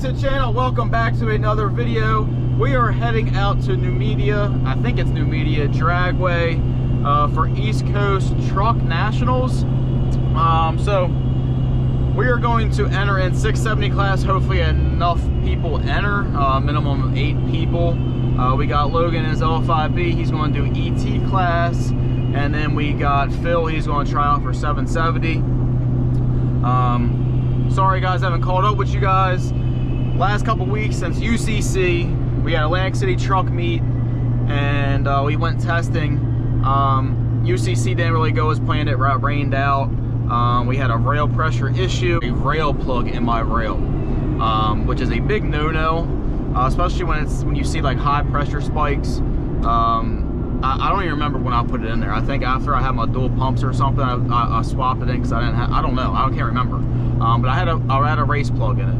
to the channel. Welcome back to another video. We are heading out to New Media, I think it's New Media Dragway, for East Coast Truck Nationals. So we are going to enter in 670 class. Hopefully enough people enter, minimum of 8 people. We got Logan in his L5B, he's going to do ET class. And then we got Phil, he's going to try out for 770. Sorry guys, I haven't caught up with you guys. Last couple weeks since UCC, we had Atlantic City truck meet, and we went testing. UCC didn't really go as planned, it rained out. We had a rail pressure issue, a rail plug in my rail, which is a big no-no, especially when you see like high pressure spikes. I don't even remember when I put it in there. I think after I had my dual pumps or something, I swapped it in because I didn't have, I don't know, I can't remember. But I had a race plug in it.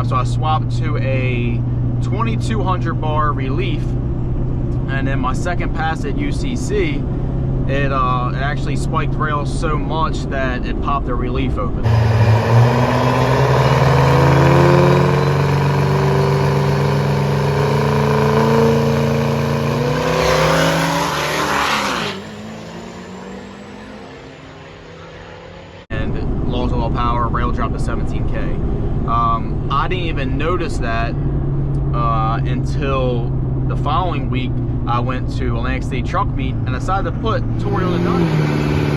So I swapped to a 2200 bar relief, and then my second pass at UCC, it actually spiked rails so much that it popped the relief open. Lost all power, rail dropped to 17K. I didn't even notice that until the following week. I went to Atlantic City truck meet and decided to put Tori on the Dyno.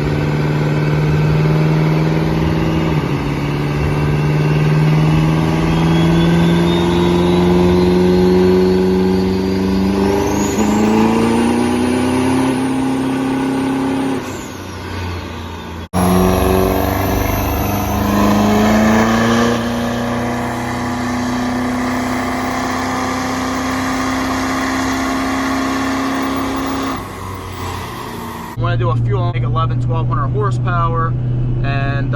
Want to do a fuel like 1200 horsepower, and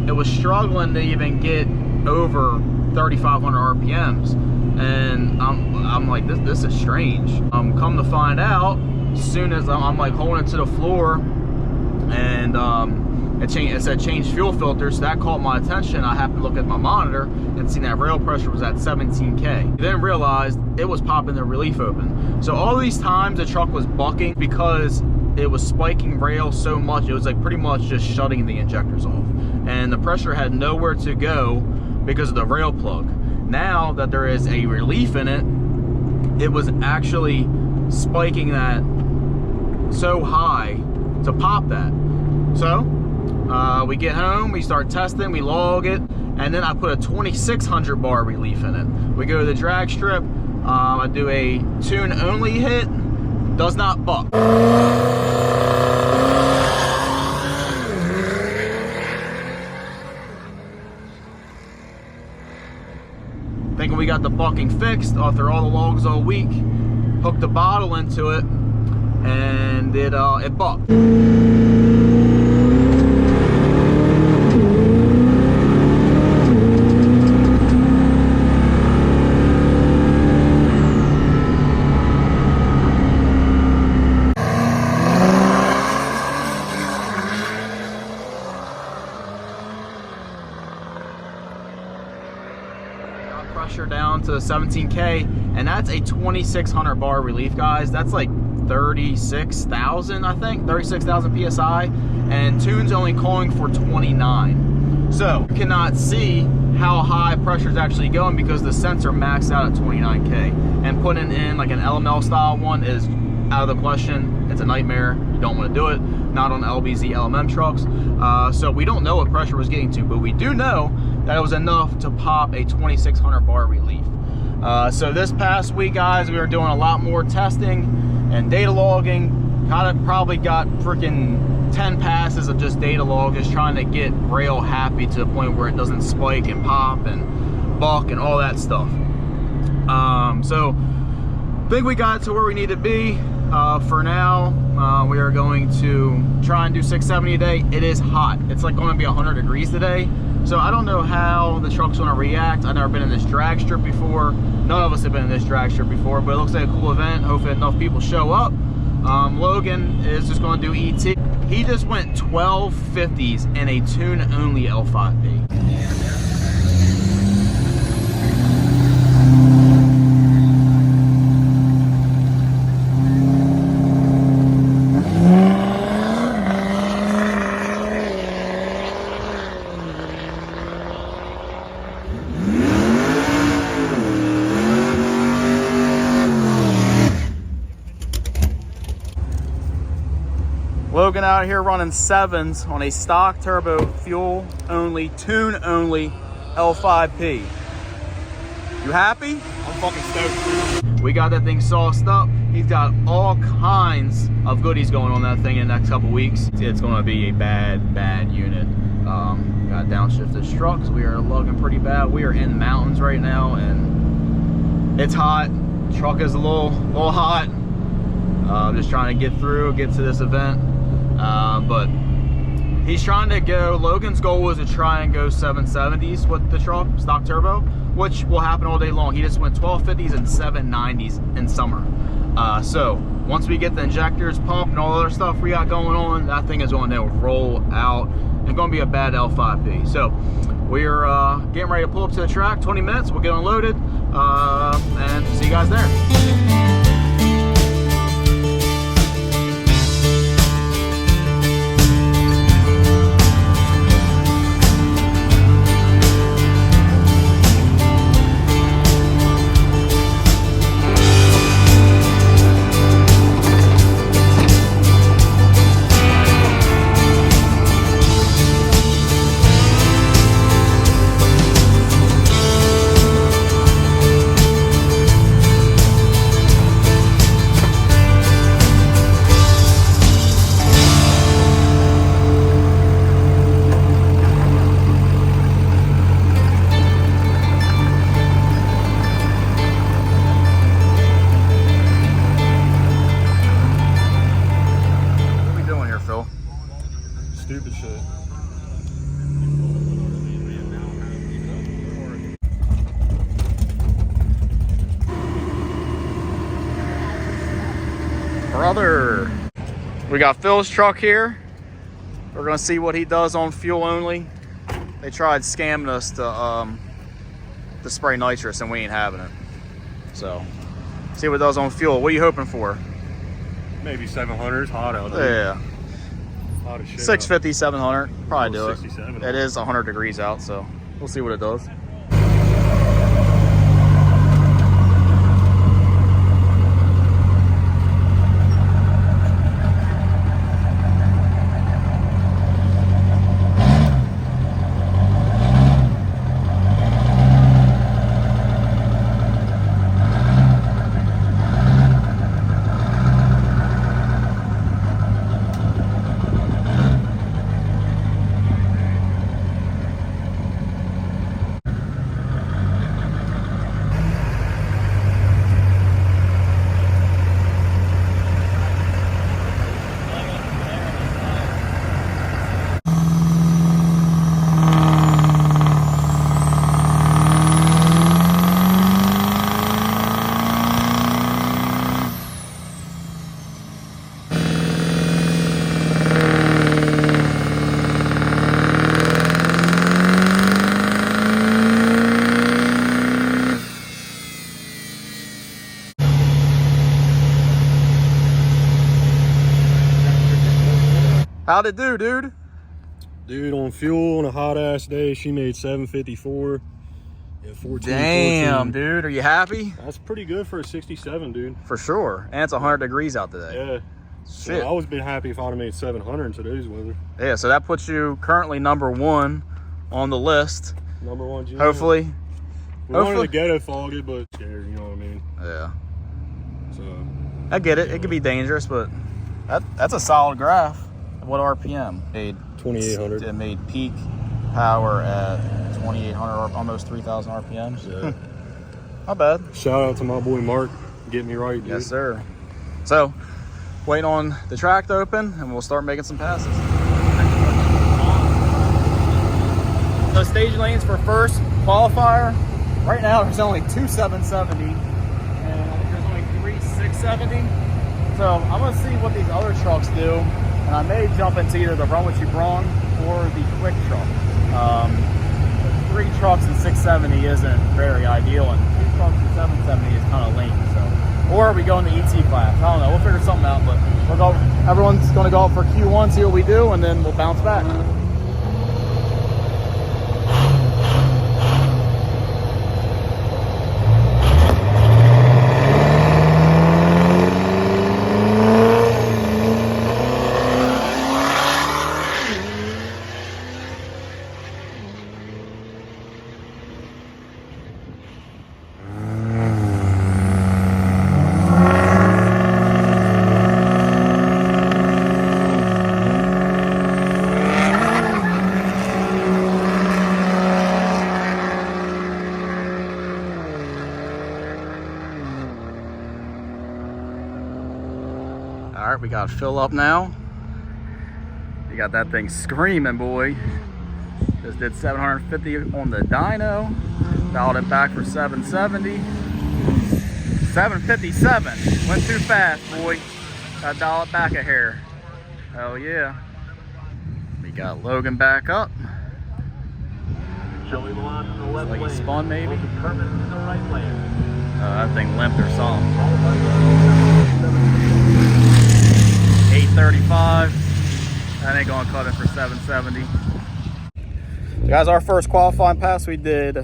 it was struggling to even get over 3500 RPMs, and I'm like, this is strange. Come to find out, as soon as I'm like holding it to the floor, and it said change fuel filter, so that caught my attention. I happened to look at my monitor and seen that rail pressure was at 17K. Then realized it was popping the relief open. So all these times the truck was bucking because it was spiking rail so much, it was like pretty much just shutting the injectors off, and the pressure had nowhere to go because of the rail plug. Now that there is a relief in it, it was actually spiking that so high to pop that. So we get home, we start testing, we log it, and then I put a 2600 bar relief in it. We go to the drag strip, I do a tune only hit, does not buck. Thinking we got the bucking fixed after all the logs all week, hooked the bottle into it, and it bucked. Pressure down to 17K, and that's a 2600 bar relief, guys. That's like 36,000, I think, 36,000 psi, and tune's only calling for 29. So you cannot see how high pressure is actually going because the sensor maxed out at 29K, and putting in like an LML style one is out of the question. It's a nightmare. You don't want to do it, not on LBZ LMM trucks. So we don't know what pressure was getting to, but we do know that it was enough to pop a 2600 bar relief. So this past week, guys, we were doing a lot more testing and data logging. Probably got freaking 10 passes of just data log, just trying to get rail happy to the point where it doesn't spike and pop and buck and all that stuff. So I think we got to where we need to be. For now, we are going to try and do 670 a day. It is hot. It's like going to be 100 degrees today. So I don't know how the truck's going to react. I've never been in this drag strip before. None of us have been in this drag strip before, but it looks like a cool event. Hopefully enough people show up. Logan is just going to do ET. He just went 1250s in a tune-only L5B. Logan out here running 7s on a stock turbo, fuel only, tune only L5P. You happy? I'm fucking stoked. We got that thing sauced up. He's got all kinds of goodies going on that thing in the next couple weeks. It's gonna be a bad unit. Got downshifted struts. We are lugging pretty bad. We are in the mountains right now and it's hot. Truck is a little hot. Just trying to get through, get to this event. But he's trying to go, Logan's goal was to try and go 770s with the truck, stock turbo, which will happen all day long. He just went 1250s and 790s in summer. So once we get the injectors, pump, and all the other stuff we got going on, that thing is going to roll out. It's going to be a bad L5P. So we're getting ready to pull up to the track. 20 minutes, we'll get unloaded, and see you guys there. Stupid shit. Brother, we got Phil's truck here. We're gonna see what he does on fuel only. They tried scamming us to spray nitrous and we ain't having it. So, see what it does on fuel. What are you hoping for? Maybe 700. It's hot out there. Yeah. 650, 700, probably do it. It is 100 degrees out, so we'll see what it does. How'd it do, dude? Dude, on fuel on a hot ass day, she made 754 and 14. Damn, dude, are you happy? That's pretty good for a 67, dude. For sure, and it's 100 degrees out today. Yeah. Shit. So I would be happy if I'd have made 700 in today's weather. Yeah, so that puts you currently #1 on the list. #1 G. Hopefully. We wanted to get it foggy, but scared, you know what I mean? Yeah. So I get it. It could be dangerous, but that's a solid graph. What RPM? Made 2,800. It made peak power at 2,800, almost 3,000 RPMs. Yeah. Not bad. Shout out to my boy Mark, getting me right, dude. Yes, sir. So, waiting on the track to open, and we'll start making some passes. The stage lanes for first qualifier. Right now, there's only 2 770, and I think there's only 3 670. So I'm gonna see what these other trucks do, and I may jump into either the Run What You Brawn or the Quick truck. 3 trucks in 670 isn't very ideal, and 2 trucks in 770 is kind of lame. So, or we go in the ET class. I don't know. We'll figure something out, but we'll go. Everyone's gonna go out for Q1, see what we do, and then we'll bounce back. All right, we got fill up now. You got that thing screaming, boy. Just did 750 on the dyno. Dialed it back for 770. 757. Went too fast, boy. Gotta dial it back a hair. Hell yeah. We got Logan back up. Looks like he spun maybe. That thing limped or something. 835. That ain't gonna cut it for 770. So guys, our first qualifying pass, we did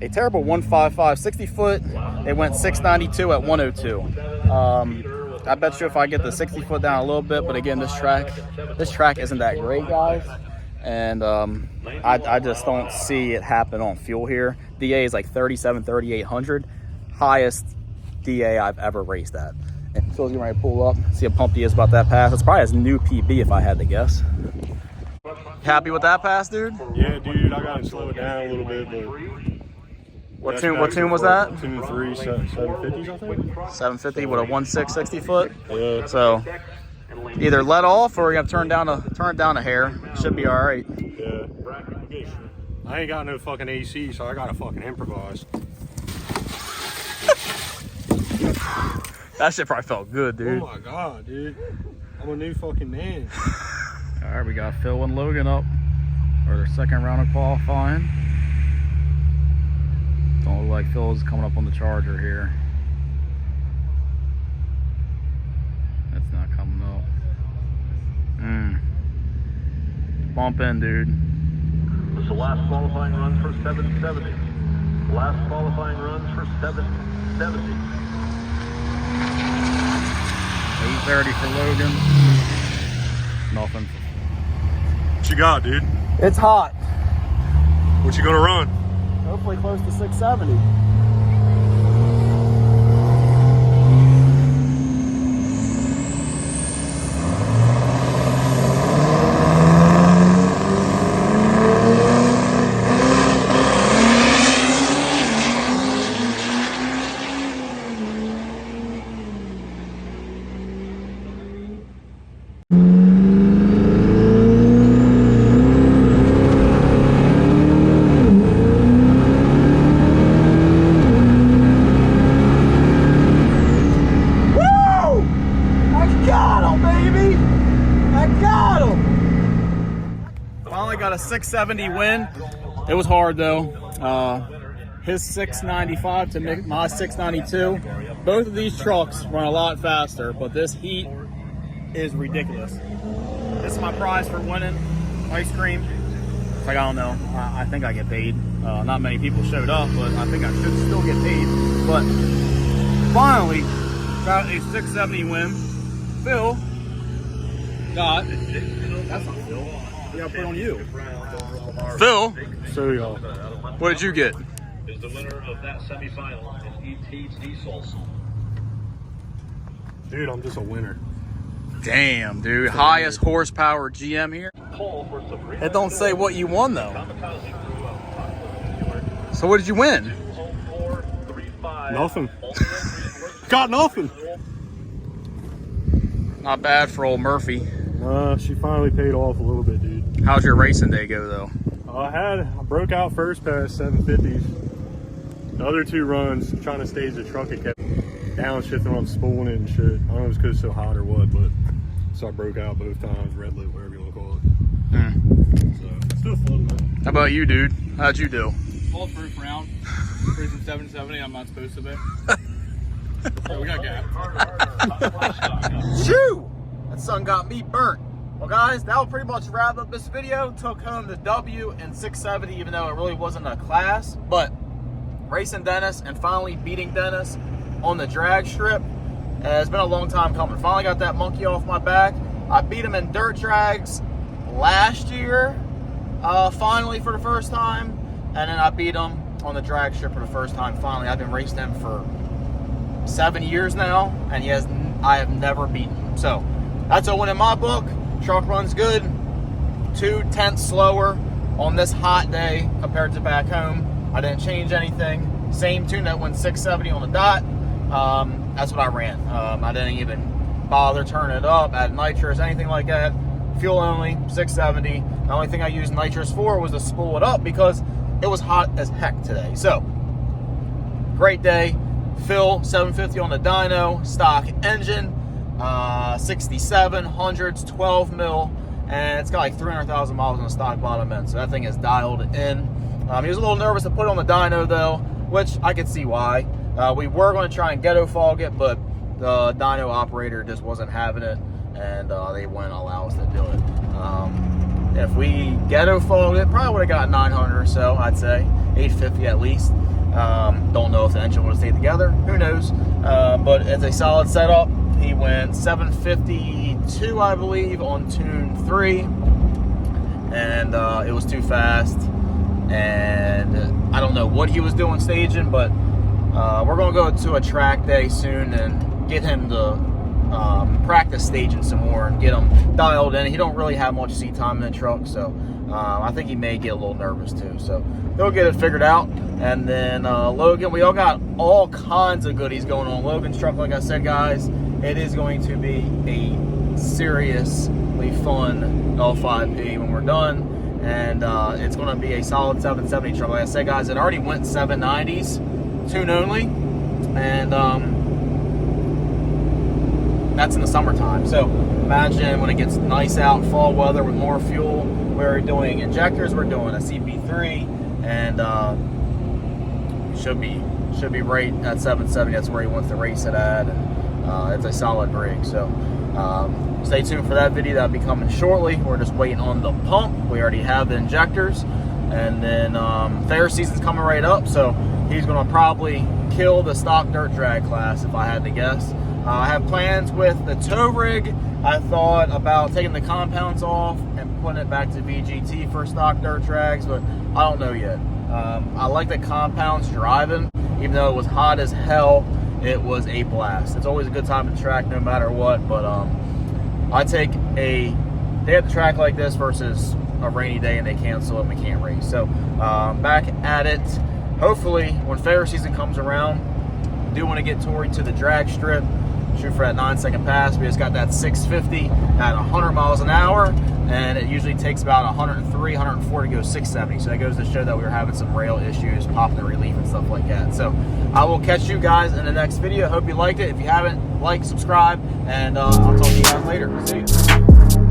a terrible 155 60 foot. It went 692 at 102. I bet you if I get the 60 foot down a little bit, but again, this track isn't that great, guys. And I just don't see it happen on fuel here. DA is like 3,800. Highest DA I've ever raced at. And Phil's getting ready to pull up, see how pumped he is about that pass. It's probably his new PB if I had to guess. Happy with that pass, dude? Yeah, dude, I gotta slow it down a little bit, but what tune was that? Tune 3, 750s, I think. 750 with a 1.6 60 foot. Yeah. So either let off or you have to turn it down a hair. Should be all right. Yeah. I ain't got no fucking AC, so I gotta fucking improvise. That shit probably felt good, dude. Oh my god, dude. I'm a new fucking man. All right, we got Phil and Logan up for their second round of qualifying. Don't look like Phil's coming up on the charger here. That's not coming up. Bump in, dude. This is the last qualifying run for 770. Last qualifying runs for 770. 830 for Logan. Nothing. What you got, dude? It's hot. What you gonna run? Hopefully close to 670. Got a 670 win. It was hard though. His 695 to my 692. Both of these trucks run a lot faster, but this heat is ridiculous. This is my prize for winning ice cream. It's like, I don't know. I think I get paid. Not many people showed up, but I think I should still get paid. But finally got a 670 win. Phil got. That's not Phil. We gotta put on you. Phil, So y'all. what did you get? Is the winner of that semifinal is ET Diesel. Dude, I'm just a winner. Damn, dude. Highest horsepower GM here. It don't say what you won, though. So what did you win? Nothing. Got nothing. Not bad for old Murphy. She finally paid off a little bit, dude. How's your racing day go, though? I broke out first pass 750s. The other two runs, trying to stage the truck, it kept downshifting on spooling it and shit. I don't know if it's because it's so hot or what, but so I broke out both times, red lit, whatever you want to call it. So, still fun, man. How about you, dude? How'd you do? All first round. Cruising 770, I'm not supposed to be. So we got gap. Shoo! That sun got me burnt. Well, guys, that will pretty much wrap up this video. Took home the W in 670, even though it really wasn't a class. But racing Dennis and finally beating Dennis on the drag strip has been a long time coming. Finally got that monkey off my back. I beat him in dirt drags last year, finally for the first time. And then I beat him on the drag strip for the first time finally. I've been racing him for 7 years now, and I have never beaten him. So that's a win in my book. Truck runs good. 2/10 slower on this hot day compared to back home. I didn't change anything. Same tune that went 670 on the dot. That's what I ran. I didn't even bother turning it up, add nitrous, anything like that. Fuel only, 670. The only thing I used nitrous for was to spool it up because it was hot as heck today. So, great day. Fill 750 on the dyno, stock engine, 6700s, 12 mil, and it's got like 300,000 miles on the stock bottom end. So that thing is dialed in. He was a little nervous to put it on the dyno though, which I could see why. We were going to try and ghetto fog it, but the dyno operator just wasn't having it, and they wouldn't allow us to do it. If we ghetto fogged it, probably would have got 900 or so, I'd say 850 at least. Don't know if the engine would have stayed together. Who knows? But it's a solid setup. He went 752, I believe, on tune 3, and it was too fast. And I don't know what he was doing staging, but we're going to go to a track day soon and get him to practice staging some more and get him dialed in. He don't really have much seat time in the truck, so I think he may get a little nervous too. So he'll get it figured out. And then Logan, we all got all kinds of goodies going on. Logan's truck, like I said, guys, it is going to be a seriously fun L5P when we're done. And it's going to be a solid 770 truck. Like I said, guys, it already went 790s, tune only, and that's in the summertime. So imagine when it gets nice out, fall weather with more fuel. We're doing injectors, we're doing a CP3, and should be right at 770. That's where he wants to race it at, and it's a solid rig. So stay tuned for that video. That'll be coming shortly. We're just waiting on the pump. We already have the injectors, and then fair season's coming right up, so he's going to probably kill the stock dirt drag class if I had to guess. I have plans with the tow rig. I thought about taking the compounds off and putting it back to VGT for stock dirt drags, but I don't know yet. I like the compounds driving. Even though it was hot as hell, it was a blast. It's always a good time to track no matter what, but I take a day at the track like this versus a rainy day and they cancel it and we can't race. So back at it. Hopefully when fair season comes around, I do want to get Tori to the drag strip, shoot for that 9-second pass. We just got that 650 at 100 miles an hour, and it usually takes about 103, 104 to go 670. So that goes to show that we were having some rail issues, popping the relief and stuff like that. So I will catch you guys in the next video. Hope you liked it. If you haven't, like, subscribe, and I'll talk to you guys later. See you.